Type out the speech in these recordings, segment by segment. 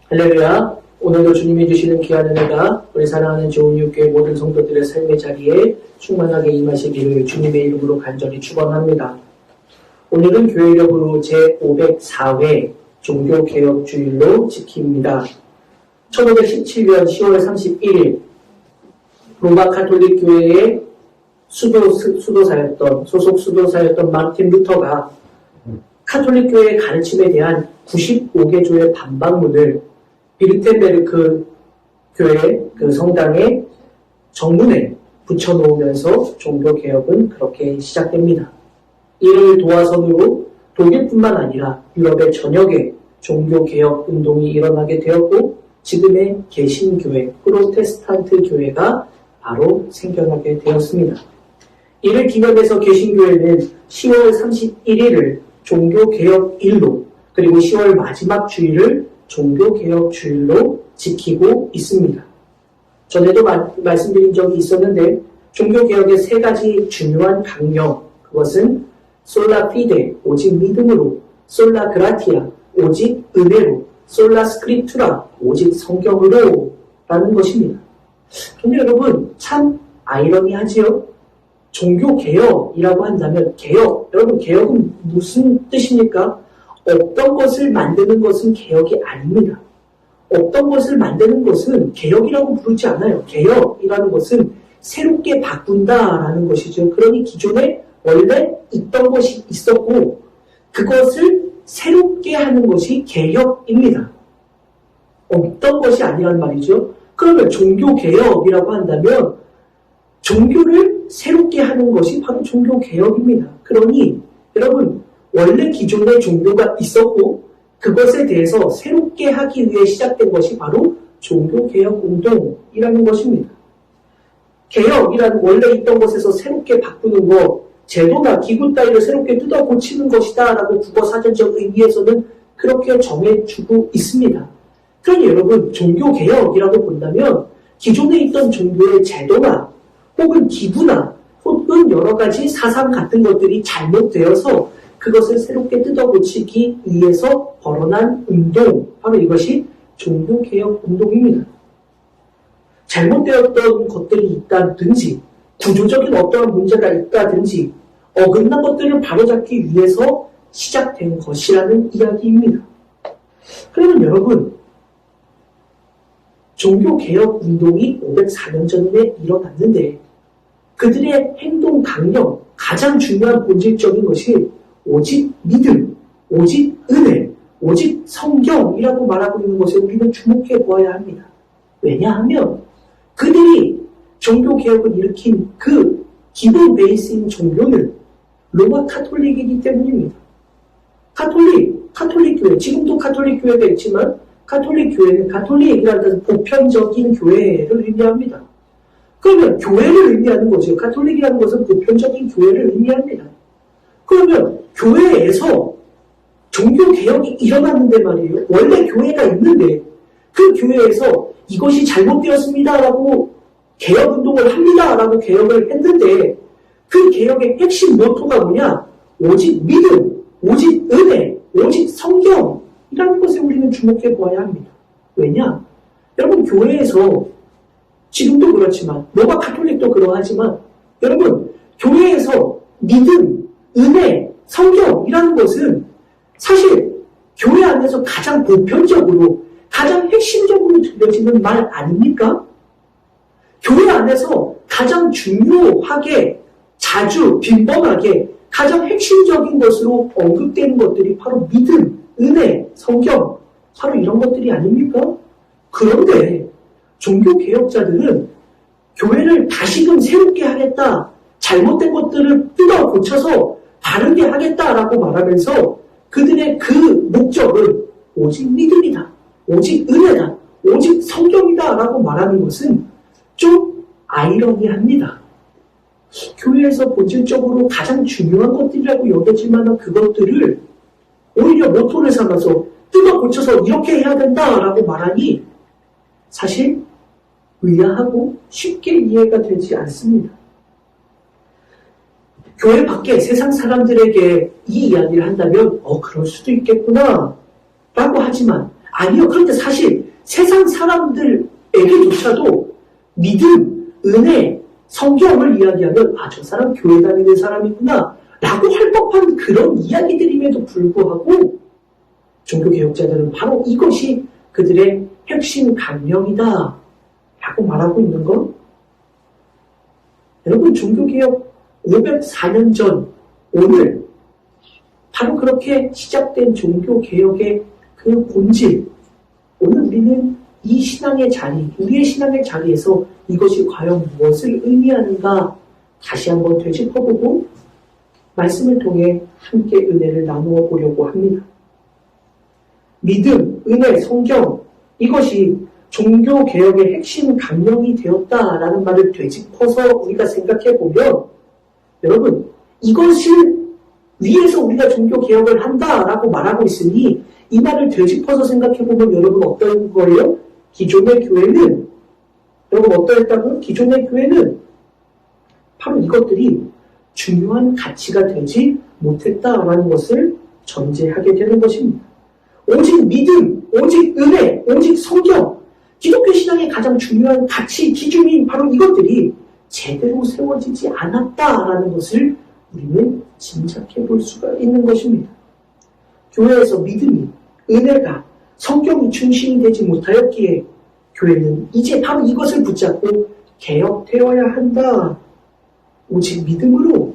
할렐루야. 오늘도 주님이 주시는 귀한 은혜가 우리 사랑하는 좋은육교회 모든 성도들의 삶의 자리에 충만하게 임하시기를 주님의 이름으로 간절히 축원합니다. 오늘은 교회력으로 제504회 종교개혁주일로 지킵니다. 1517년 10월 31일 로마 가톨릭 교회의 소속 수도사였던 마르틴 루터가 가톨릭 교회의 가르침에 대한 95개조의 반박문을 비르텐베르크 교회 그 성당의 정문에 붙여놓으면서 종교개혁은 그렇게 시작됩니다. 이를 도화선으로 독일뿐만 아니라 유럽의 전역에 종교개혁 운동이 일어나게 되었고 지금의 개신교회, 프로테스탄트 교회가 바로 생겨나게 되었습니다. 이를 기념해서 개신교회는 10월 31일을 종교개혁일로 그리고 10월 마지막 주일을 종교개혁주일로 지키고 있습니다. 전에도 말씀드린 적이 있었는데 종교개혁의 세 가지 중요한 강령, 그것은 솔라 피데, 오직 믿음으로, 솔라 그라티아, 오직 은혜로, 솔라 스크립투라, 오직 성경으로 라는 것입니다. 근데 여러분 참 아이러니하지요? 종교개혁이라고 한다면 개혁, 여러분 개혁은 무슨 뜻입니까? 없던 것을 만드는 것은 개혁이 아닙니다. 없던 것을 만드는 것은 개혁이라고 부르지 않아요. 개혁이라는 것은 새롭게 바꾼다라는 것이죠. 그러니 기존에 원래 있던 것이 있었고 그것을 새롭게 하는 것이 개혁입니다. 없던 것이 아니란 말이죠. 그러면 종교개혁이라고 한다면 종교를 새롭게 하는 것이 바로 종교개혁입니다. 그러니 여러분 원래 기존의 종교가 있었고 그것에 대해서 새롭게 하기 위해 시작된 것이 바로 종교개혁운동이라는 것입니다. 개혁이라는 원래 있던 것에서 새롭게 바꾸는 것, 제도나 기구 따위를 새롭게 뜯어 고치는 것이다 라고 국어사전적 의미에서는 그렇게 정해주고 있습니다. 그러니 여러분 종교개혁이라고 본다면 기존에 있던 종교의 제도나 혹은 기구나 혹은 여러 가지 사상 같은 것들이 잘못되어서 그것을 새롭게 뜯어고치기 위해서 벌어난 운동, 바로 이것이 종교개혁 운동입니다. 잘못되었던 것들이 있다든지 구조적인 어떠한 문제가 있다든지 어긋난 것들을 바로잡기 위해서 시작된 것이라는 이야기입니다. 그러면 여러분 종교개혁 운동이 504년 전에 일어났는데 그들의 행동 강령, 가장 중요한 본질적인 것이 오직 믿음, 오직 은혜, 오직 성경이라고 말하고 있는 것에 우리는 주목해 보아야 합니다. 왜냐하면 그들이 종교개혁을 일으킨 그 기본 베이스인 종교는 로마 카톨릭이기 때문입니다. 카톨릭 교회, 지금도 카톨릭 교회가 있지만 카톨릭 교회는 카톨릭이라는 뜻은 보편적인 교회를 의미합니다. 그러면 교회를 의미하는 거죠. 카톨릭이라는 것은 보편적인 교회를 의미합니다. 그러면 교회에서 종교개혁이 일어났는데 말이에요. 원래 교회가 있는데 그 교회에서 이것이 잘못되었습니다라고 개혁운동을 합니다라고 개혁을 했는데 그 개혁의 핵심 모토가 뭐냐? 오직 믿음, 오직 은혜, 오직 성경이라는 것에 우리는 주목해 보아야 합니다. 왜냐? 여러분 교회에서 지금도 그렇지만 로마 카톨릭도 그러하지만 여러분 교회에서 믿음, 은혜, 성경이라는 것은 사실 교회 안에서 가장 보편적으로 가장 핵심적으로 들려지는 말 아닙니까? 교회 안에서 가장 중요하게 자주 빈번하게 가장 핵심적인 것으로 언급되는 것들이 바로 믿음, 은혜, 성경 바로 이런 것들이 아닙니까? 그런데 종교개혁자들은 교회를 다시금 새롭게 하겠다, 잘못된 것들을 뜯어 고쳐서 바르게 하겠다라고 말하면서 그들의 그 목적은 오직 믿음이다, 오직 은혜다, 오직 성경이다 라고 말하는 것은 좀 아이러니합니다. 교회에서 본질적으로 가장 중요한 것들이라고 여겨지만 그것들을 오히려 모토를 삼아서 뜯어 고쳐서 이렇게 해야 된다라고 말하니 사실 의아하고 쉽게 이해가 되지 않습니다. 교회 밖에 세상 사람들에게 이 이야기를 한다면 그럴 수도 있겠구나 라고 하지만 아니요. 그런데 사실 세상 사람들에게조차도 믿음, 은혜, 성경을 이야기하면 저 사람 교회 다니는 사람이구나 라고 할 법한 그런 이야기들임에도 불구하고 종교개혁자들은 바로 이것이 그들의 핵심 강령이다 라고 말하고 있는 건, 여러분, 종교개혁 504년 전 오늘 바로 그렇게 시작된 종교개혁의 그 본질, 오늘 우리는 이 신앙의 자리, 우리의 신앙의 자리에서 이것이 과연 무엇을 의미하는가 다시 한번 되짚어보고 말씀을 통해 함께 은혜를 나누어 보려고 합니다. 믿음, 은혜, 성경, 이것이 종교개혁의 핵심 강령이 되었다라는 말을 되짚어서 우리가 생각해보면, 여러분, 이것을 위해서 우리가 종교개혁을 한다라고 말하고 있으니 이 말을 되짚어서 생각해보면 여러분 어떤 거예요? 기존의 교회는, 여러분 어떠했다고요? 기존의 교회는 바로 이것들이 중요한 가치가 되지 못했다라는 것을 전제하게 되는 것입니다. 오직 믿음, 오직 은혜, 오직 성경, 기독교 신앙의 가장 중요한 가치, 기준인 바로 이것들이 제대로 세워지지 않았다라는 것을 우리는 짐작해 볼 수가 있는 것입니다. 교회에서 믿음이, 은혜가, 성경이 중심이 되지 못하였기에 교회는 이제 바로 이것을 붙잡고 개혁되어야 한다. 오직 믿음으로,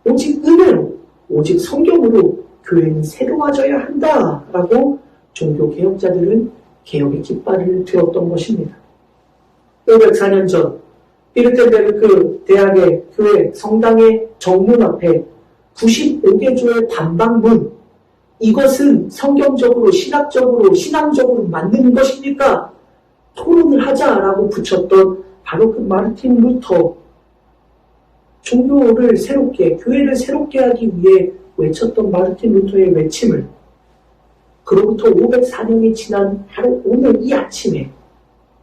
오직 은혜로, 오직 성경으로 교회는 새로워져야 한다라고 종교개혁자들은 개혁의 깃발을 들었던 것입니다. 504년 전 비르텐베르크 대학의 교회 성당의 정문 앞에 95개조의 단방문, 이것은 성경적으로, 신학적으로, 신앙적으로 맞는 것입니까? 토론을 하자라고 붙였던 바로 그 마르틴 루터, 종교를 새롭게, 교회를 새롭게 하기 위해 외쳤던 마르틴 루터의 외침을 그로부터 504년이 지난 바로 오늘 이 아침에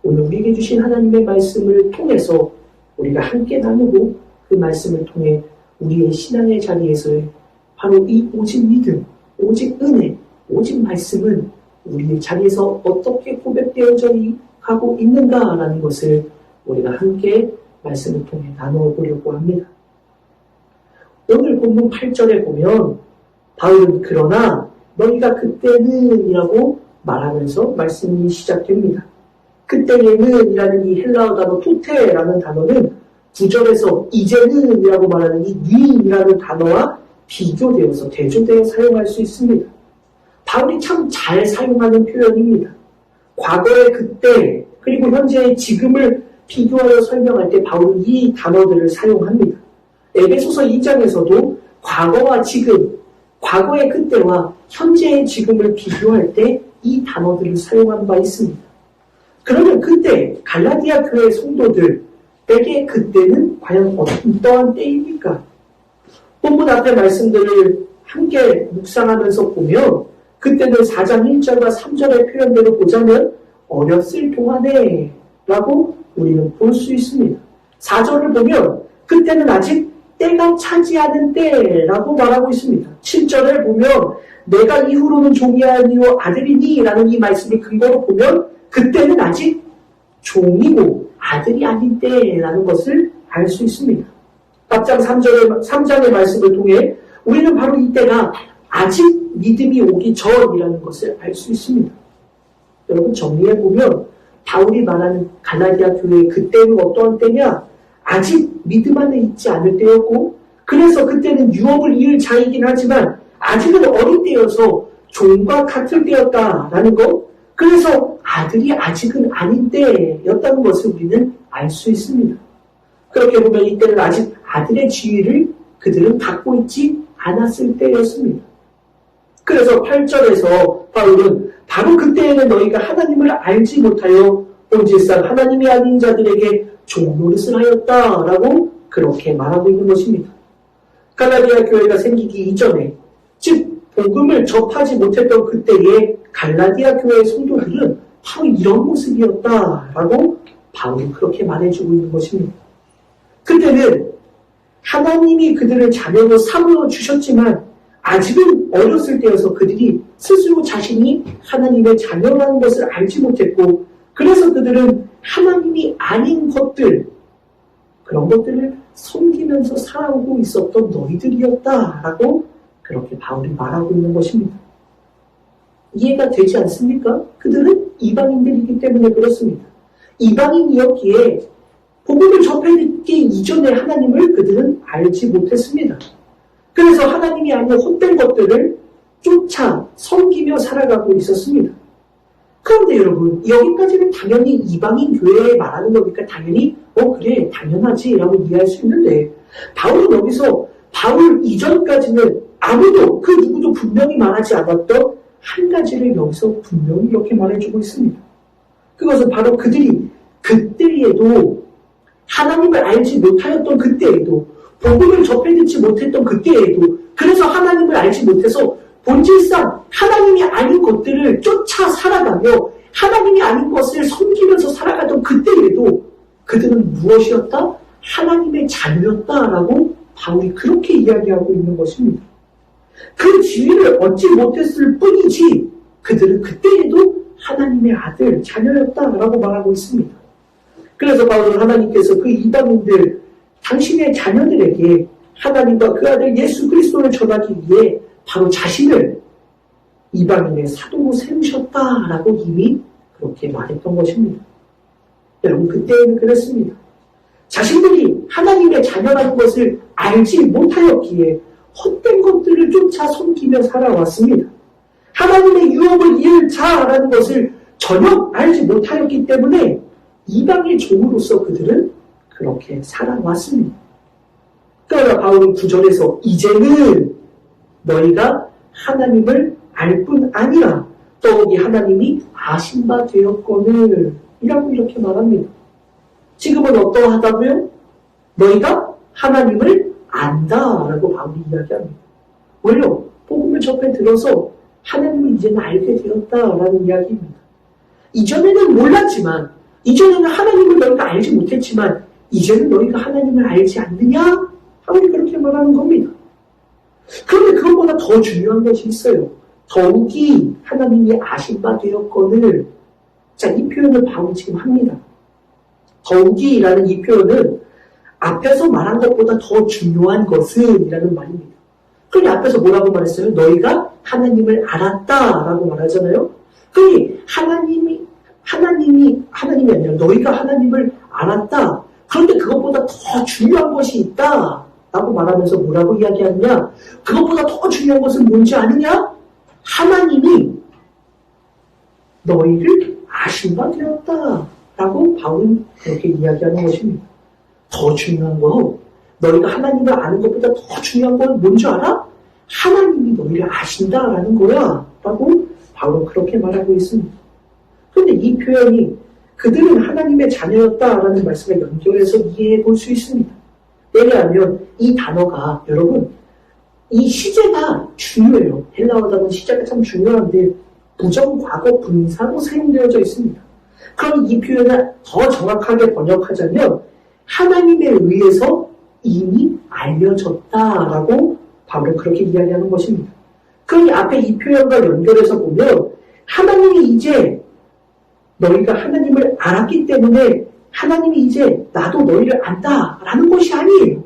오늘 우리에게 주신 하나님의 말씀을 통해서 우리가 함께 나누고 그 말씀을 통해 우리의 신앙의 자리에서의 바로 이 오직 믿음, 오직 은혜, 오직 말씀은 우리의 자리에서 어떻게 고백되어져 가고 있는가라는 것을 우리가 함께 말씀을 통해 나누어 보려고 합니다. 오늘 본문 8절에 보면 바울은 그러나 너희가 그때는 이라고 말하면서 말씀이 시작됩니다. 그때에는 이라는 이 헬라어 단어 토테라는 단어는 9절에서 이제는 이라고 말하는 이 니이라는 단어와 비교되어서 대조되어 사용할 수 있습니다. 바울이 참 잘 사용하는 표현입니다. 과거의 그때 그리고 현재의 지금을 비교하여 설명할 때 바울은 이 단어들을 사용합니다. 에베소서 2장에서도 과거와 지금, 과거의 그때와 현재의 지금을 비교할 때 이 단어들을 사용한 바 있습니다. 그러면 그때 갈라디아 교회 성도들에게 그때는 과연 어떠한 때입니까? 본문 앞의 말씀들을 함께 묵상하면서 보면 그때는 4장 1절과 3절의 표현대로 보자면 어렸을 동안에 라고 우리는 볼 수 있습니다. 4절을 보면 그때는 아직 때가 차지 않은 때라고 말하고 있습니다. 7절을 보면 내가 이후로는 종이 아니요 아들이니 라는 이 말씀을 근거로 보면 그때는 아직 종이고 아들이 아닌 때라는 것을 알 수 있습니다. 8장 3장의 말씀을 통해 우리는 바로 이때가 아직 믿음이 오기 전이라는 것을 알 수 있습니다. 여러분 정리해보면 바울이 말하는 갈라디아 교회의 그때는 어떠한 때냐? 아직 믿음 안에 있지 않을 때였고 그래서 그때는 유업을 이을 자이긴 하지만 아직은 어린 때여서 종과 같을 때였다라는 것, 그래서 아들이 아직은 아닌 때였다는 것을 우리는 알 수 있습니다. 그렇게 보면 이때는 아직 아들의 지위를 그들은 갖고 있지 않았을 때였습니다. 그래서 8절에서 바울은 바로 그때에는 너희가 하나님을 알지 못하여 본질상 하나님이 아닌 자들에게 종노릇을 하였다라고 그렇게 말하고 있는 것입니다. 갈라디아 교회가 생기기 이전에, 즉 복음을 접하지 못했던 그때의 갈라디아 교회의 성도들은 바로 이런 모습이었다라고 바울이 그렇게 말해주고 있는 것입니다. 그때는 하나님이 그들을 자녀로 삼아 주셨지만 아직은 어렸을 때여서 그들이 스스로 자신이 하나님의 자녀라는 것을 알지 못했고, 그래서 그들은 하나님이 아닌 것들, 그런 것들을 섬기면서 살아오고 있었던 너희들이었다라고 그렇게 바울이 말하고 있는 것입니다. 이해가 되지 않습니까? 그들은 이방인들이기 때문에 그렇습니다. 이방인이었기에 복음을 접해듣기 이전에 하나님을 그들은 알지 못했습니다. 그래서 하나님이 아닌 헛된 것들을 쫓아 섬기며 살아가고 있었습니다. 그런데 여러분, 여기까지는 당연히 이방인 교회에 말하는 거니까 당연히 그래 당연하지 라고 이해할 수 있는데, 바울은 여기서 바울 이전까지는 아무도 그 누구도 분명히 말하지 않았던 한 가지를 여기서 분명히 이렇게 말해주고 있습니다. 그것은 바로 그들이 그때에도 하나님을 알지 못하였던 그때에도 복음을 접해듣지 못했던 그때에도, 그래서 하나님을 알지 못해서 본질상 하나님이 아닌 것들을 쫓아 살아가며 하나님이 아닌 것을 섬기면서 살아가던 그때에도 그들은 무엇이었다? 하나님의 자녀였다라고 바울이 그렇게 이야기하고 있는 것입니다. 그 지위를 얻지 못했을 뿐이지 그들은 그때에도 하나님의 아들, 자녀였다라고 말하고 있습니다. 그래서 바울은 하나님께서 그 이방인들, 당신의 자녀들에게 하나님과 그 아들 예수 그리스도를 전하기 위해 바로 자신을 이방인의 사도로 세우셨다라고 이미 그렇게 말했던 것입니다. 여러분, 그때는 그랬습니다. 자신들이 하나님의 자녀라는 것을 알지 못하였기에 헛된 것들을 쫓아 섬기며 살아왔습니다. 하나님의 유업을 이을 자라는 것을 전혀 알지 못하였기 때문에 이방의 종으로서 그들은 그렇게 살아왔습니다. 그러나 바울은 9절에서 이제는 너희가 하나님을 알 뿐 아니라 더욱이 하나님이 아신 바 되었거늘 이라고 이렇게 말합니다. 지금은 어떠하다고요? 너희가 하나님을 안다라고 바울이 이야기합니다. 왜요? 복음을 접해 들어서 하나님을 이제는 알게 되었다라는 이야기입니다. 이전에는 몰랐지만, 이전에는 하나님을 너희가 알지 못했지만 이제는 너희가 하나님을 알지 않느냐? 바울이 그렇게 말하는 겁니다. 그런데 그것보다 더 중요한 것이 있어요. 더욱이 하나님이 아신 바 되었거늘. 자, 이 표현을 바울이 지금 합니다. 더욱이라는 이 표현은 앞에서 말한 것보다 더 중요한 것은 이라는 말입니다. 그러니 앞에서 뭐라고 말했어요? 너희가 하나님을 알았다라고 말하잖아요. 그러니 하나님이 아니라 너희가 하나님을 알았다. 그런데 그것보다 더 중요한 것이 있다 라고 말하면서 뭐라고 이야기하느냐? 그것보다 더 중요한 것은 뭔지 아느냐? 하나님이 너희를 아신 바 되었다 라고 바울은 그렇게 이야기하는 것입니다. 더 중요한 거, 너희가 하나님을 아는 것보다 더 중요한 건 뭔지 알아? 하나님이 너희를 아신다라는 거야 라고 바울은 그렇게 말하고 있습니다. 그런데 이 표현이 그들은 하나님의 자녀였다라는 말씀에 연결해서 이해해 볼 수 있습니다. 왜냐하면 이 단어가, 여러분, 이 시제가 중요해요. 헬라어 단어 시제가 참 중요한데 부정과거 분사로 사용되어져 있습니다. 그럼 이 표현을 더 정확하게 번역하자면 하나님에 의해서 이미 알려졌다라고 바울은 그렇게 이야기하는 것입니다. 그러니 앞에 이 표현과 연결해서 보면 하나님이 이제 너희가 하나님을 알았기 때문에 하나님이 이제 나도 너희를 안다라는 것이 아니에요.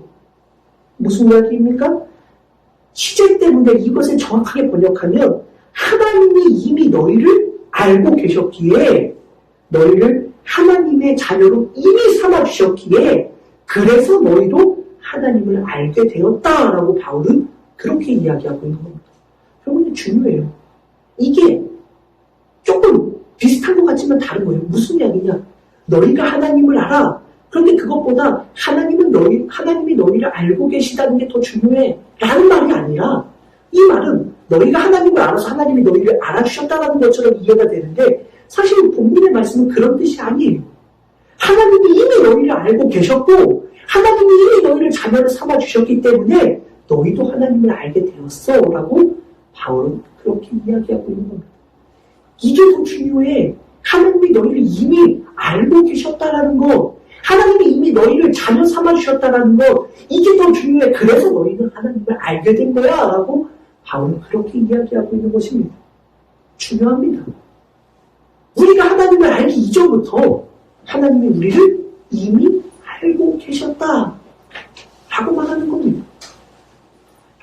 무슨 이야기입니까? 시제 때문에 이것을 정확하게 번역하면 하나님이 이미 너희를 알고 계셨기에 너희를 하나님의 자녀로 이미 삼아주셨기에 그래서 너희도 하나님을 알게 되었다라고 바울은 그렇게 이야기하고 있는 겁니다. 여러분, 중요해요. 이게 조금 비슷한 것 같지만 다른 거예요. 무슨 이야기냐? 너희가 하나님을 알아. 그런데 그것보다 하나님이 너희를 알고 계시다는 게 더 중요해. 라는 말이 아니라 이 말은 너희가 하나님을 알아서 하나님이 너희를 알아주셨다는 것처럼 이해가 되는데 사실 본문의 말씀은 그런 뜻이 아니에요. 하나님이 이미 너희를 알고 계셨고 하나님이 이미 너희를 자녀를 삼아주셨기 때문에 너희도 하나님을 알게 되었어 라고 바울은 그렇게 이야기하고 있는 겁니다. 이게 더 중요해. 하나님이 너희를 이미 알고 계셨다라는 것, 하나님이 이미 너희를 자녀 삼아주셨다라는 것, 이게 더 중요해. 그래서 너희는 하나님을 알게 된 거야 라고 바울은 그렇게 이야기하고 있는 것입니다. 중요합니다. 우리가 하나님을 알기 이전부터 하나님이 우리를 이미 알고 계셨다 라고 말하는 겁니다.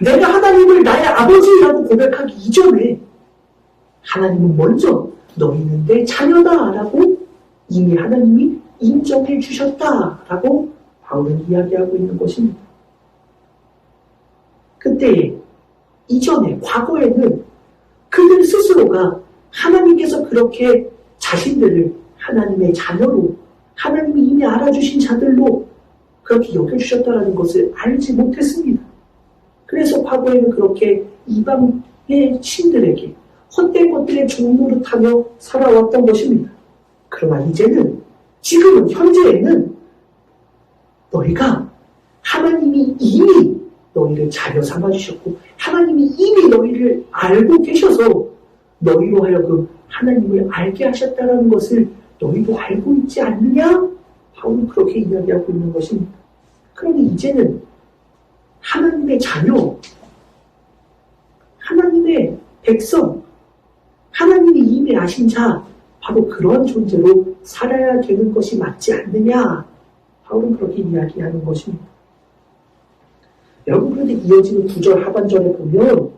내가 하나님을 나의 아버지라고 고백하기 이전에 하나님은 먼저 너희는 내 자녀다 라고 이미 하나님이 인정해 주셨다 라고 바울은 이야기하고 있는 것입니다. 그때 이전에 과거에는 그들 스스로가 하나님께서 그렇게 자신들을 하나님의 자녀로 하나님이 이미 알아주신 자들로 그렇게 여겨주셨다는 것을 알지 못했습니다. 그래서 과거에는 그렇게 이방의 신들에게 헛된 것들의 종노릇하며 살아왔던 것입니다. 그러나 이제는 지금은 현재에는 너희가 하나님이 이미 너희를 자녀 삼아주셨고 하나님이 이미 너희를 알고 계셔서 너희로 하여금 하나님을 알게 하셨다는 것을 너희도 알고 있지 않느냐? 바울은 그렇게 이야기하고 있는 것입니다. 그러니 이제는 하나님의 자녀, 하나님의 백성, 하나님이 이미 아신 자, 바로 그런 존재로 살아야 되는 것이 맞지 않느냐? 바울은 그렇게 이야기하는 것입니다. 여러분, 그런데 이어지는 9절 하반절에 보면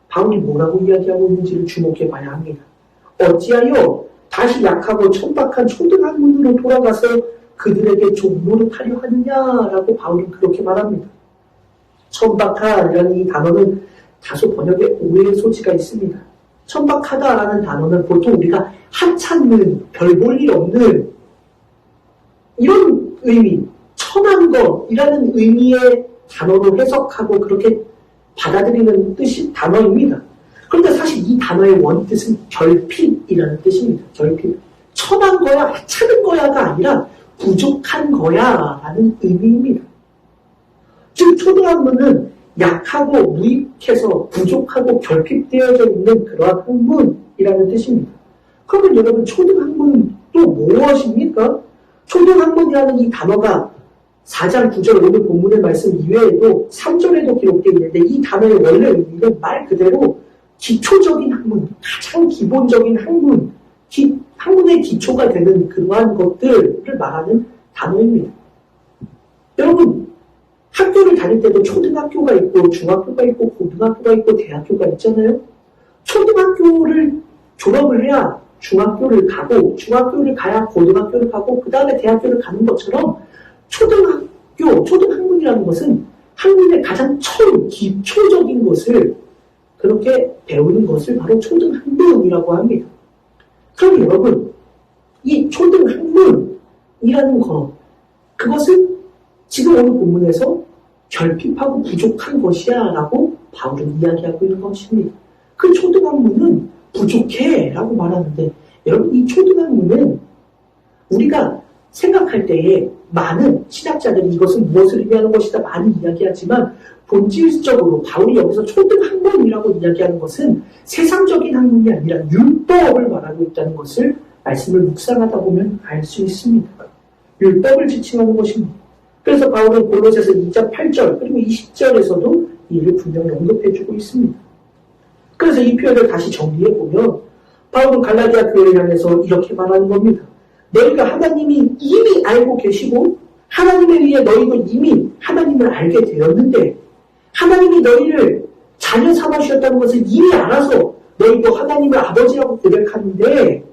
바울이 뭐라고 이야기하고 있는지를 주목해 봐야 합니다. 어찌하여 다시 약하고 천박한 초등학문으로 돌아가서 그들에게 종노릇하려 하느냐라고 바울은 그렇게 말합니다. 천박하라는 이 단어는 다소 번역에 오해의 소지가 있습니다. 천박하다라는 단어는 보통 우리가 하찮는, 별 볼 일 없는 이런 의미, 천한 것이라는 의미의 단어로 해석하고 그렇게 받아들이는 뜻이 단어입니다. 그런데 사실 이 단어의 원뜻은 결핍이라는 뜻입니다. 결핍. 천한 거야, 하찮은 거야가 아니라 부족한 거야 라는 의미입니다. 즉 초등학문은 약하고 무익해서 부족하고 결핍되어져 있는 그러한 학문이라는 뜻입니다. 그러면 여러분 초등학문은 또 무엇입니까? 초등학문이라는 이 단어가 4장 9절 오늘 본문의 말씀 이외에도 3절에도 기록되어 있는데 이 단어의 원래 의미는 말 그대로 기초적인 학문, 가장 기본적인 학문, 학문의 기초가 되는 그러한 것들을 말하는 단어입니다. 여러분, 학교를 다닐 때도 초등학교가 있고 중학교가 있고 고등학교가 있고 대학교가 있잖아요. 초등학교를 졸업을 해야 중학교를 가고 중학교를 가야 고등학교를 가고 그 다음에 대학교를 가는 것처럼 초등학문이라는 것은 학문의 가장 기초적인 것을 그렇게 배우는 것을 바로 초등학문이라고 합니다. 그럼 여러분, 이 초등학문이라는 것, 그것은 지금 오늘 본문에서 결핍하고 부족한 것이야 라고 바울은 이야기하고 있는 것입니다. 그 초등학문은 부족해 라고 말하는데 여러분 이 초등학문은 우리가 생각할 때에 많은 신학자들이 이것은 무엇을 의미하는 것이다 많이 이야기하지만 본질적으로 바울이 여기서 초등학문이라고 이야기하는 것은 세상적인 학문이 아니라 율법을 말하고 있다는 것을 말씀을 묵상하다 보면 알 수 있습니다. 율법을 지칭하는 것입니다. 그래서 바울은 골로새서 2장 8절 그리고 20절에서도 이를 분명히 언급해주고 있습니다. 그래서 이 표현을 다시 정리해보면 바울은 갈라디아 교회를 향해서 이렇게 말하는 겁니다. 너희가 하나님이 이미 알고 계시고 하나님에 의해 너희도 이미 하나님을 알게 되었는데 하나님이 너희를 자녀 삼아주셨다는 것을 이미 알아서 너희도 하나님을 아버지라고 고백하는데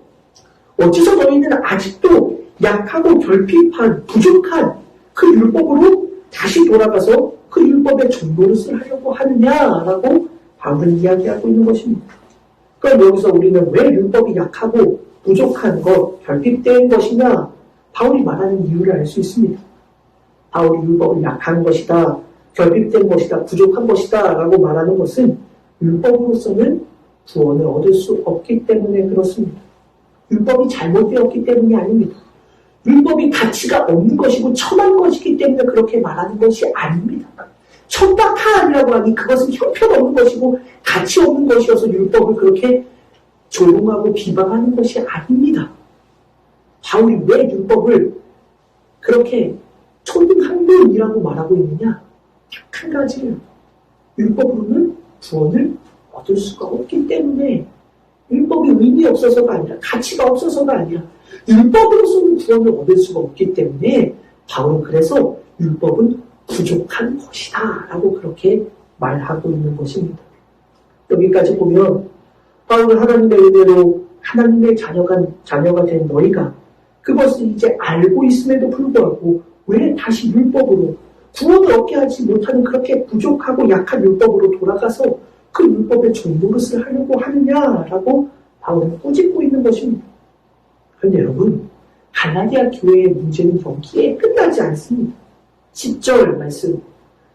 어째서 너희는 아직도 약하고 결핍한 부족한 그 율법으로 다시 돌아가서 그 율법의 종노릇을 하려고 하느냐라고 바울은 이야기하고 있는 것입니다. 그럼 여기서 우리는 왜 율법이 약하고 부족한 것, 결핍된 것이냐? 바울이 말하는 이유를 알 수 있습니다. 바울이 율법을 약한 것이다, 결핍된 것이다, 부족한 것이다 라고 말하는 것은 율법으로서는 구원을 얻을 수 없기 때문에 그렇습니다. 율법이 잘못되었기 때문이 아닙니다. 율법이 가치가 없는 것이고 천한 것이기 때문에 그렇게 말하는 것이 아닙니다. 천박한이라고 하니 그것은 형편없는 것이고 가치 없는 것이어서 율법을 그렇게 조롱하고 비방하는 것이 아닙니다. 바울이 왜 율법을 그렇게 초등학문이라고 말하고 있느냐? 딱 한 가지예요. 율법으로는 구원을 얻을 수가 없기 때문에 율법이 의미 없어서가 아니라 가치가 없어서가 아니라 율법으로서는 구원을 얻을 수가 없기 때문에 바울은 그래서 율법은 부족한 것이다 라고 그렇게 말하고 있는 것입니다. 여기까지 보면 바울은 하나님의 은혜로 하나님의 자녀가 된 너희가 그것을 이제 알고 있음에도 불구하고 왜 다시 율법으로 구원을 얻게 하지 못하는 그렇게 부족하고 약한 율법으로 돌아가서 그 율법의 종노릇을 하려고 하느냐라고 바울은 꾸짖고 있는 것입니다. 그런데 여러분, 갈라디아 교회의 문제는 여기에 끝나지 않습니다. 10절 말씀,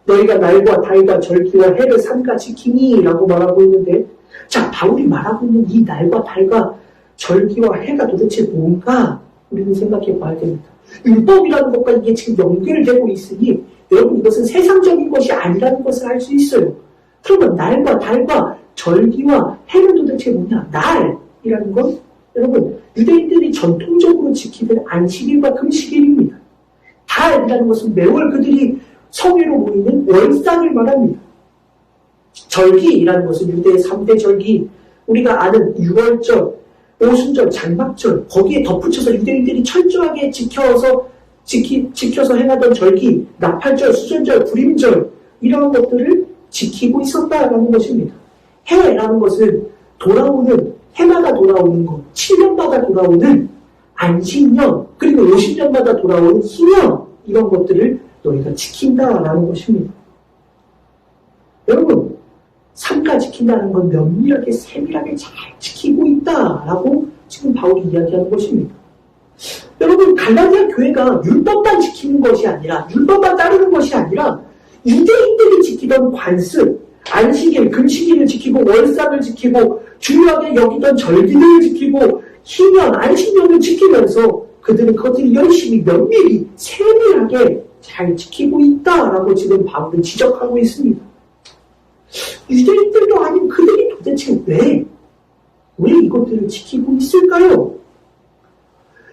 너희가 날과 달과 절기와 해를 삼가 지키니 라고 말하고 있는데, 자, 바울이 말하고 있는 이 날과 달과 절기와 해가 도대체 뭔가 우리는 생각해 봐야 됩니다. 율법이라는 것과 이게 지금 연결되고 있으니 여러분 이것은 세상적인 것이 아니라는 것을 알 수 있어요. 그러면 날과 달과 절기와 해는 도대체 뭐냐? 날이라는 건 여러분 유대인들이 전통적으로 지키는 안식일과 금식일입니다. 달이라는 것은 매월 그들이 성회로 모이는 월상을 말합니다. 절기라는 것은 유대의 3대 절기, 우리가 아는 유월절, 오순절, 장막절, 거기에 덧붙여서 유대인들이 철저하게 지켜서 행하던 절기, 나팔절, 수전절, 불임절 이런 것들을 지키고 있었다라는 것입니다. 해라는 것은 해마다 돌아오는 것, 7년마다 돌아오는 안식년, 그리고 50년마다 돌아오는 희년 이런 것들을 너희가 지킨다라는 것입니다. 여러분, 삼가 지킨다는 건 면밀하게 세밀하게 잘 지키고 있다라고 지금 바울이 이야기하는 것입니다. 여러분, 갈라디아 교회가 율법만 지키는 것이 아니라 율법만 따르는 것이 아니라 유대인들이 지키던 관습, 안식일, 금식일을 지키고 월상을 지키고 중요하게 여기던 절기를 지키고 희년, 안식년을 지키면서 그들은 그것들이 열심히 면밀히 세밀하게 잘 지키고 있다라고 지금 바울은 지적하고 있습니다. 유대인들도 아닌 그들이 도대체 왜 이것들을 지키고 있을까요?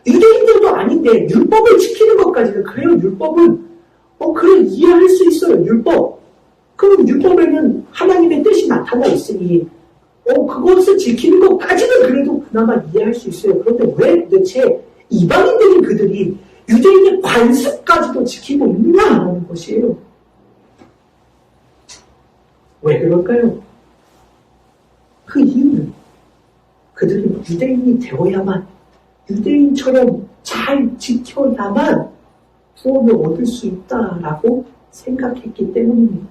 유대인들도 아닌데 율법을 지키는 것까지는 그래요. 율법은 그래 이해할 수 있어요. 율법. 그럼 율법에는 하나님의 뜻이 나타나 있으니 그것을 지키는 것까지는 그래도 그나마 이해할 수 있어요. 그런데 왜 도대체 이방인들인 그들이 유대인의 관습까지도 지키고 있느냐라는 것이에요. 왜 그럴까요? 그 이유는 그들은 유대인이 되어야만, 유대인처럼 잘 지켜야만 구원을 얻을 수 있다라고 생각했기 때문입니다.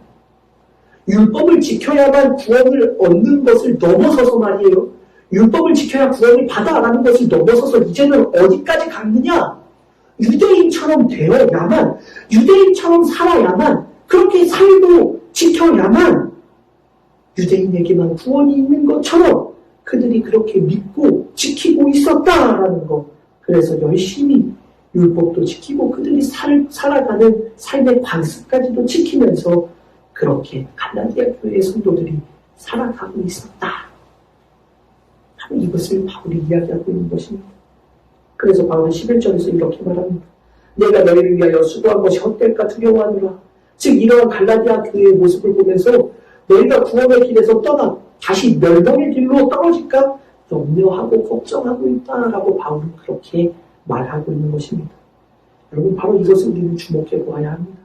율법을 지켜야만 구원을 얻는 것을 넘어서서 말이에요. 율법을 지켜야 구원을 받아라는 것을 넘어서서 이제는 어디까지 갔느냐? 유대인처럼 되어야만, 유대인처럼 살아야만, 그렇게 살고 지켜야만 유대인에게만 구원이 있는 것처럼 그들이 그렇게 믿고 지키고 있었다라는 것. 그래서 열심히 율법도 지키고 그들이 살아가는 삶의 관습까지도 지키면서 그렇게 갈라디아 교회의 성도들이 살아가고 있었다. 바로 이것을 바울이 이야기하고 있는 것입니다. 그래서 바울은 11절에서 이렇게 말합니다. 내가 너희를 위하여 수고한 것이 헛될까 두려워하노라. 즉 이러한 갈라디아 교회의 모습을 보면서 너희가 구원의 길에서 떠나 다시 멸망의 길로 떨어질까 염려하고 걱정하고 있다라고 바울은 그렇게 말하고 있는 것입니다. 여러분, 바로 이것을 우리는 주목해 보아야 합니다.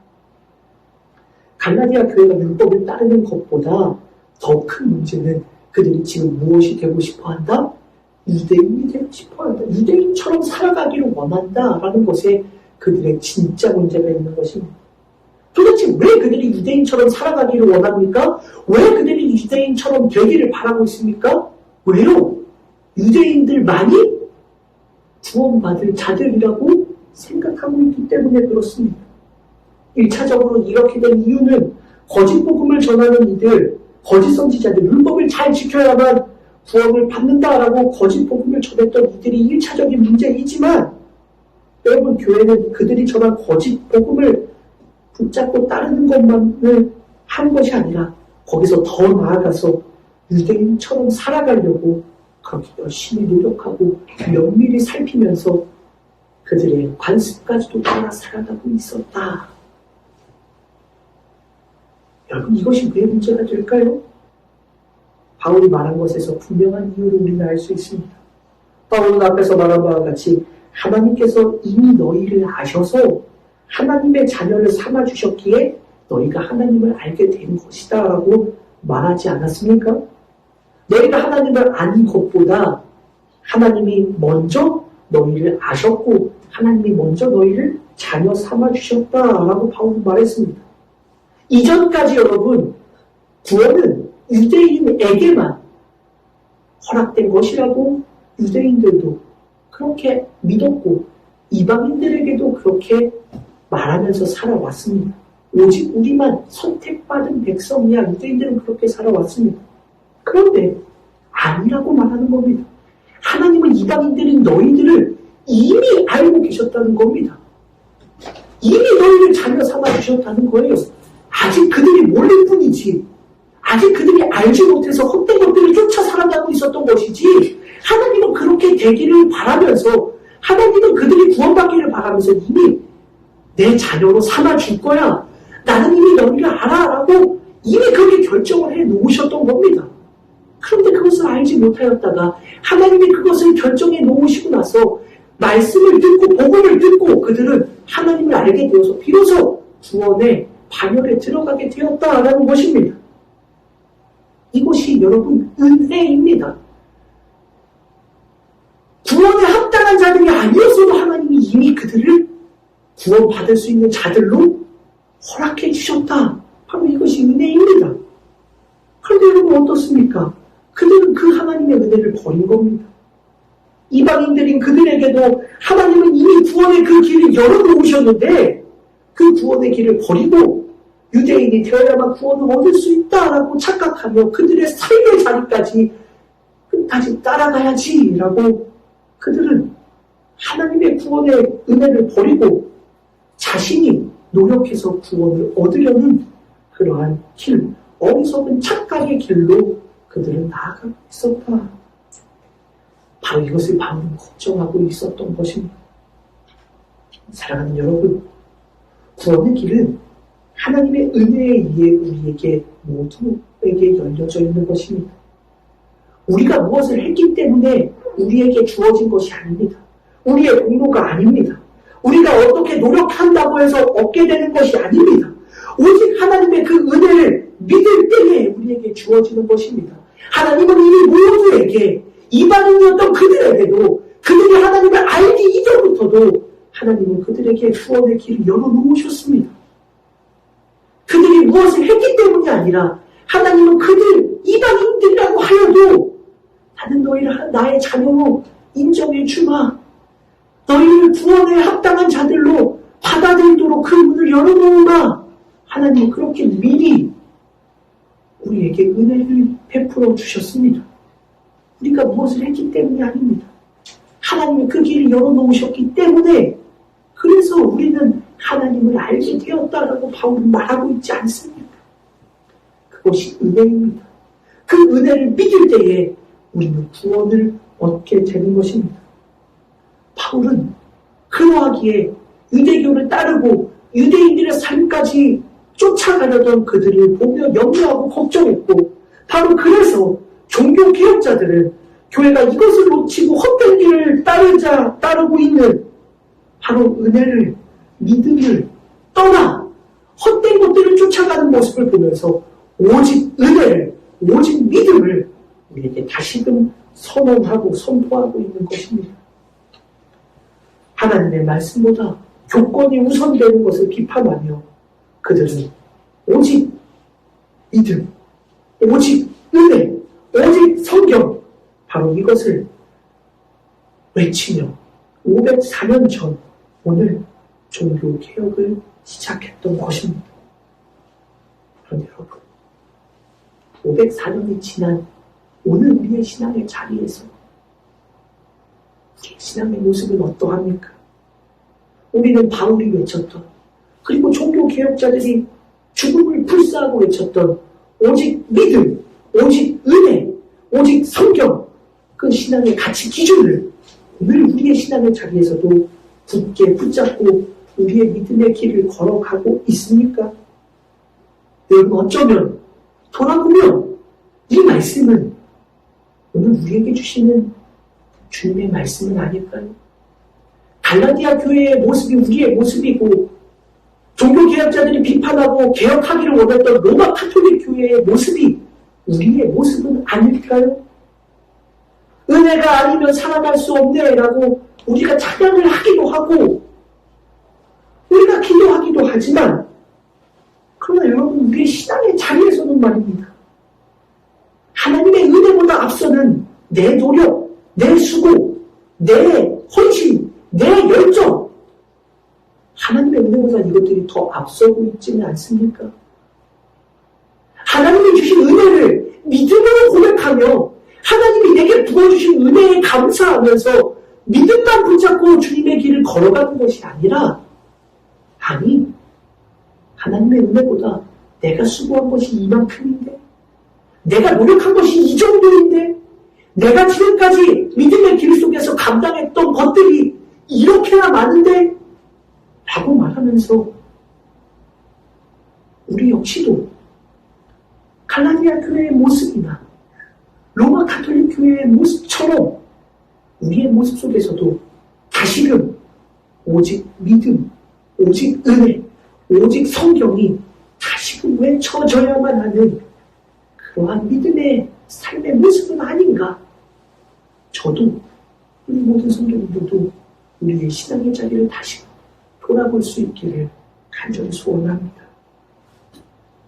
갈라디아 교회가 율법을 따르는 것보다 더 큰 문제는 그들이 지금 무엇이 되고 싶어한다? 유대인이 되고 싶어한다. 유대인처럼 살아가기를 원한다라는 것에 그들의 진짜 문제가 있는 것입니다. 도대체 왜 그들이 유대인처럼 살아가기를 원합니까? 왜 그들이 유대인처럼 되기를 바라고 있습니까? 왜요? 유대인들만이 구원받을 자들이라고 생각하고 있기 때문에 그렇습니다. 1차적으로 이렇게 된 이유는 거짓 복음을 전하는 이들, 거짓 선지자들, 율법을 잘 지켜야만 구원을 받는다라고 거짓 복음을 전했던 이들이 1차적인 문제이지만 여러분, 교회는 그들이 전한 거짓 복음을 붙잡고 따르는 것만을 한 것이 아니라 거기서 더 나아가서 유대인처럼 살아가려고 그렇게 열심히 노력하고 면밀히 살피면서 그들의 관습까지도 따라 살아가고 있었다. 여러분, 이것이 왜 문제가 될까요? 바울이 말한 것에서 분명한 이유를 우리는 알 수 있습니다. 바울은 앞에서 말한 바와 같이 하나님께서 이미 너희를 아셔서 하나님의 자녀를 삼아주셨기에 너희가 하나님을 알게 된 것이다 라고 말하지 않았습니까? 너희가 하나님을 아는 것보다 하나님이 먼저 너희를 아셨고 하나님이 먼저 너희를 자녀 삼아주셨다라고 바울은 말했습니다. 이전까지 여러분 구원은 유대인에게만 허락된 것이라고 유대인들도 그렇게 믿었고 이방인들에게도 그렇게 말하면서 살아왔습니다. 오직 우리만 선택받은 백성이야 유대인들은 그렇게 살아왔습니다. 그런데 아니라고 말하는 겁니다. 하나님은 이방인들인 너희들을 이미 알고 계셨다는 겁니다. 이미 너희를 자녀 삼아주셨다는 거예요. 아직 그들이 모를 뿐이지 아직 그들이 알지 못해서 헛된 것들을 쫓아 살아가고 있었던 것이지 하나님은 그렇게 되기를 바라면서 하나님은 그들이 구원받기를 바라면서 이미 내 자녀로 삼아줄 거야. 나는 이미 너희를 알아 라고 이미 그렇게 결정을 해 놓으셨던 겁니다. 그런데 그것을 알지 못하였다가 하나님이 그것을 결정해 놓으시고 나서 말씀을 듣고 복음을 듣고 그들은 하나님을 알게 되어서 비로소 구원의 반열에 들어가게 되었다라는 것입니다. 이것이 여러분 은혜입니다. 구원에 합당한 자들이 아니었어도 하나님이 이미 그들을 구원받을 수 있는 자들로 허락해 주셨다. 바로 이것이 은혜입니다. 그런데 여러분 어떻습니까? 그들은 그 하나님의 은혜를 버린 겁니다. 이방인들인 그들에게도 하나님은 이미 구원의 그 길을 열어놓으셨는데 그 구원의 길을 버리고 유대인이 되어야만 구원을 얻을 수 있다라고 착각하며 그들의 삶의 자리까지 끝까지 따라가야지라고 그들은 하나님의 구원의 은혜를 버리고 자신이 노력해서 구원을 얻으려는 그러한 길, 어리석은 착각의 길로 그들은 나아가고 있었다. 바로 이것을 바울은 걱정하고 있었던 것입니다. 사랑하는 여러분, 구원의 길은 하나님의 은혜에 의해 우리에게 모두에게 열려져 있는 것입니다. 우리가 무엇을 했기 때문에 우리에게 주어진 것이 아닙니다. 우리의 공로가 아닙니다. 우리가 어떻게 노력한다고 해서 얻게 되는 것이 아닙니다. 오직 하나님의 그 은혜를 믿을 때에 우리에게 주어지는 것입니다. 하나님은 이미 모두에게 이방인이었던 그들에게도 그들이 하나님을 알기 이전부터도 하나님은 그들에게 구원의 길을 열어놓으셨습니다. 그들이 무엇을 했기 때문이 아니라 하나님은 그들 이방인들이라고 하여도 나는 너희를 나의 자녀로 인정해 주마. 너희를 구원에 합당한 자들로 받아들이도록 그 문을 열어놓으마. 하나님은 그렇게 미리 우리에게 은혜를 베풀어 주셨습니다. 우리가 무엇을 했기 때문이 아닙니다. 하나님이 그 길을 열어놓으셨기 때문에 그래서 우리는 하나님을 알게 되었다라고 바울은 말하고 있지 않습니까? 그것이 은혜입니다. 그 은혜를 믿을 때에 우리는 구원을 얻게 되는 것입니다. 바울은 그러하기에 유대교를 따르고 유대인들의 삶까지 쫓아가려던 그들을 보며 염려하고 걱정했고 바로 그래서 종교개혁자들은 교회가 이것을 놓치고 헛된 길을 따르고 있는 바로 은혜를 믿음을 떠나 헛된 것들을 쫓아가는 모습을 보면서 오직 은혜를 오직 믿음을 우리에게 다시금 선언하고 선포하고 있는 것입니다. 하나님의 말씀보다 교권이 우선되는 것을 비판하며 그들은 오직 믿음, 오직 은혜, 오직 성경 바로 이것을 외치며 504년 전 오늘 종교개혁을 시작했던 것입니다. 그런데 여러분 504년이 지난 오늘 우리의 신앙의 자리에서 우리의 신앙의 모습은 어떠합니까? 우리는 바울이 외쳤던 그리고 종교개혁자들이 죽음을 불사하고 외쳤던 오직 믿음, 오직 은혜, 오직 성경 그 신앙의 가치 기준을 오늘 우리의 신앙의 자리에서도 굳게 붙잡고 우리의 믿음의 길을 걸어가고 있습니까? 여러분 어쩌면 돌아보면 이 말씀은 오늘 우리에게 주시는 주님의 말씀은 아닐까요? 갈라디아 교회의 모습이 우리의 모습이고 종교개혁자들이 비판하고 개혁하기를 원했던 로마 가톨릭 교회의 모습이 우리의 모습은 아닐까요? 은혜가 아니면 살아갈 수 없네라고 우리가 찬양을 하기도 하고 우리가 기도하기도 하지만 그러나 여러분 우리의 신앙의 자리에서는 말입니다. 하나님의 은혜보다 앞서는 내 노력, 내 수고, 내 헌신, 내 열정 하나님의 은혜보다 이것들이 더 앞서고 있지는 않습니까? 하나님이 주신 은혜를 믿음으로 고백하며 하나님이 내게 부어주신 은혜에 감사하면서 믿음만 붙잡고 주님의 길을 걸어가는 것이 아니라 아니 하나님의 은혜보다 내가 수고한 것이 이만큼인데 내가 노력한 것이 이 정도인데 내가 지금까지 믿음의 길 속에서 감당했던 것들이 이렇게나 많은데 라고 말하면서 우리 역시도 갈라디아 교회의 모습이나 로마 가톨릭 교회의 모습처럼 우리의 모습 속에서도 다시금 오직 믿음, 오직 은혜, 오직 성경이 다시금 외쳐져야만 하는 그러한 믿음의 삶의 모습은 아닌가. 저도 우리 모든 성도님들도 우리의 신앙의 자리를 다시 돌아볼 수 있기를 간절히 소원합니다.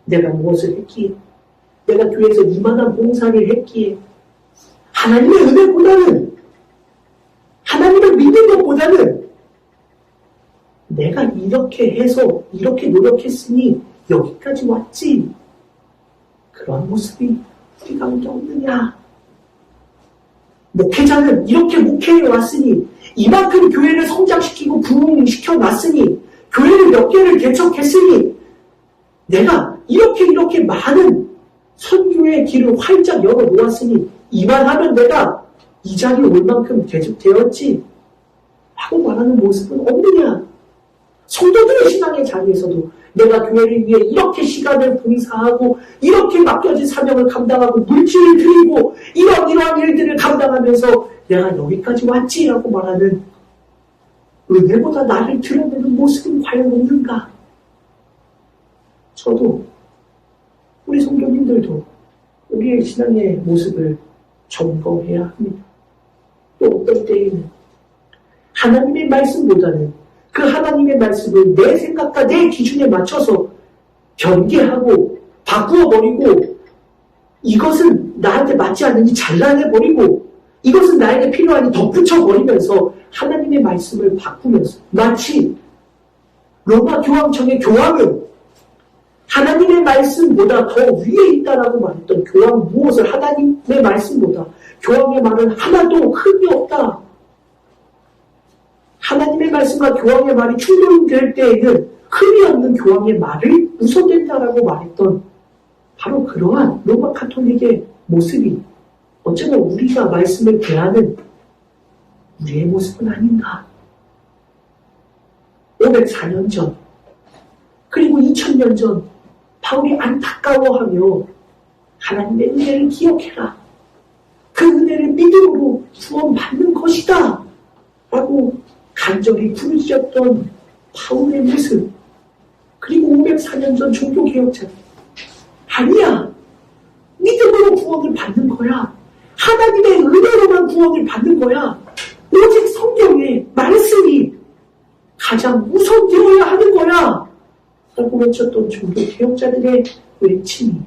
내가 무엇을 했기에 내가 교회에서 이만한 봉사를 했기에 하나님의 은혜보다는 하나님을 믿는 것보다는 내가 이렇게 해서 이렇게 노력했으니 여기까지 왔지 그런 모습이 우리 가운데 없느냐. 목회자는 이렇게 목회해 왔으니 이만큼 교회를 성장시키고 부흥시켜 놨으니 교회를 몇 개를 개척했으니 내가 이렇게 많은 선교의 길을 활짝 열어 놓았으니 이만하면 내가 이 자리에 올 만큼 대접되었지 하고 말하는 모습은 없느냐. 성도들의 신앙의 자리에서도 내가 교회를 위해 이렇게 시간을 봉사하고 이렇게 맡겨진 사명을 감당하고 물질을 드리고 이러한 일들을 감당하면서 내가 여기까지 왔지라고 말하는 은혜보다 나를 드러내는 모습은 과연 없는가? 저도 우리 성도님들도 우리의 신앙의 모습을 점검해야 합니다. 또 어떤 때에는 하나님의 말씀보다는 그 하나님의 말씀을 내 생각과 내 기준에 맞춰서 변개하고 바꾸어버리고 이것은 나한테 맞지 않는지 잘라내버리고 이것은 나에게 필요하니 덧붙여버리면서 하나님의 말씀을 바꾸면서 마치 로마 교황청의 교황은 하나님의 말씀보다 더 위에 있다라고 말했던 교황 무엇을 하나님의 말씀보다 교황의 말은 하나도 흠이 없다. 하나님의 말씀과 교황의 말이 충돌될 때에는 흠이 없는 교황의 말을 우선된다라고 말했던 바로 그러한 로마 가톨릭의 모습이 어쩌면 우리가 말씀을 대하는 우리의 모습은 아닌가. 504년 전 그리고 2000년 전 바울이 안타까워하며 하나님의 은혜를 기억해라. 그 은혜를 믿음으로 구원받는 것이다. 라고 간절히 부르짖었던 바울의 모습. 그리고 504년 전 종교개혁자. 아니야. 믿음으로 구원을 받는 거야. 하나님의 은혜로만 구원을 받는 거야. 오직 성경의 말씀이 가장 우선되어야 하는 거야. 라고 외쳤던 종교개혁자들의 외침이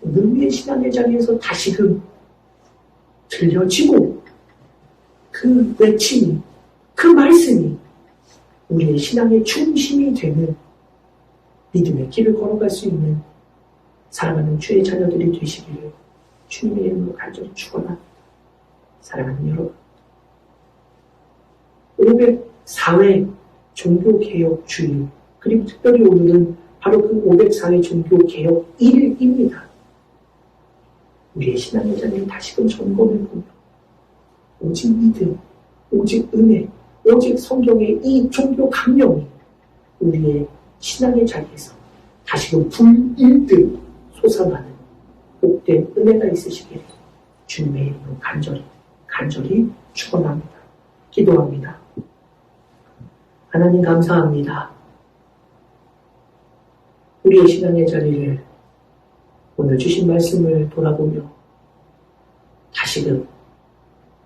오늘 우리의 신앙의 자리에서 다시금 들려지고 그 외침이 그 말씀이 우리의 신앙의 중심이 되는 믿음의 길을 걸어갈 수 있는 사랑하는 주의 자녀들이 되시기를 주님의 이름으로 간절히 축원합니다. 사랑하는 여러분, 504회 종교개혁 주일 그리고 특별히 오늘은 바로 그 504회 종교개혁 1일입니다. 우리의 신앙의 자리를 다시금 점검해보며 오직 믿음, 오직 은혜, 오직 성경의 이 종교 강령이 우리의 신앙의 자리에서 다시금 불일듯 솟아나는 복된 은혜가 있으시기를 주님의 이름으로 간절히 축원합니다. 기도합니다. 하나님 감사합니다. 우리의 신앙의 자리를 오늘 주신 말씀을 돌아보며 다시금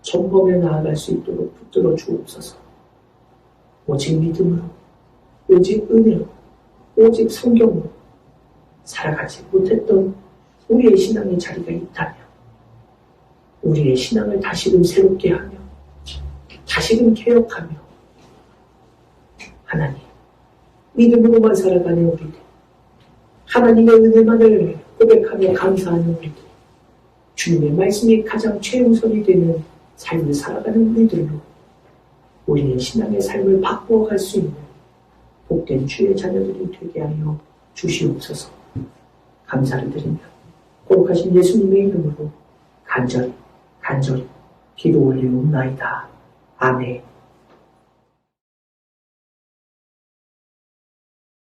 점검해 나아갈 수 있도록 붙들어 주옵소서. 오직 믿음으로, 오직 은혜로, 오직 성경으로 살아가지 못했던 우리의 신앙의 자리가 있다면 우리의 신앙을 다시금 새롭게 하며 다시금 개혁하며 하나님 믿음으로만 살아가는 우리들, 하나님의 은혜만을 고백하며 감사하는 우리들, 주님의 말씀이 가장 최우선이 되는 삶을 살아가는 우리들로 우리의 신앙의 삶을 바꾸어갈 수 있는 복된 주의 자녀들이 되게 하여 주시옵소서. 감사를 드리며 거룩하신 예수님의 이름으로 간절히 기도 올리옵나이다. 아멘.